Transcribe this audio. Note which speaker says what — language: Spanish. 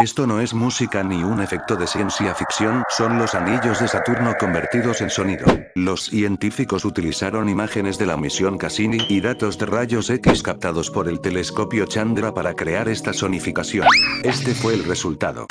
Speaker 1: Esto no es música ni un efecto de ciencia ficción, son los anillos de Saturno convertidos en sonido. Los científicos utilizaron imágenes de la misión Cassini y datos de rayos X captados por el telescopio Chandra para crear esta sonificación. Este fue el resultado.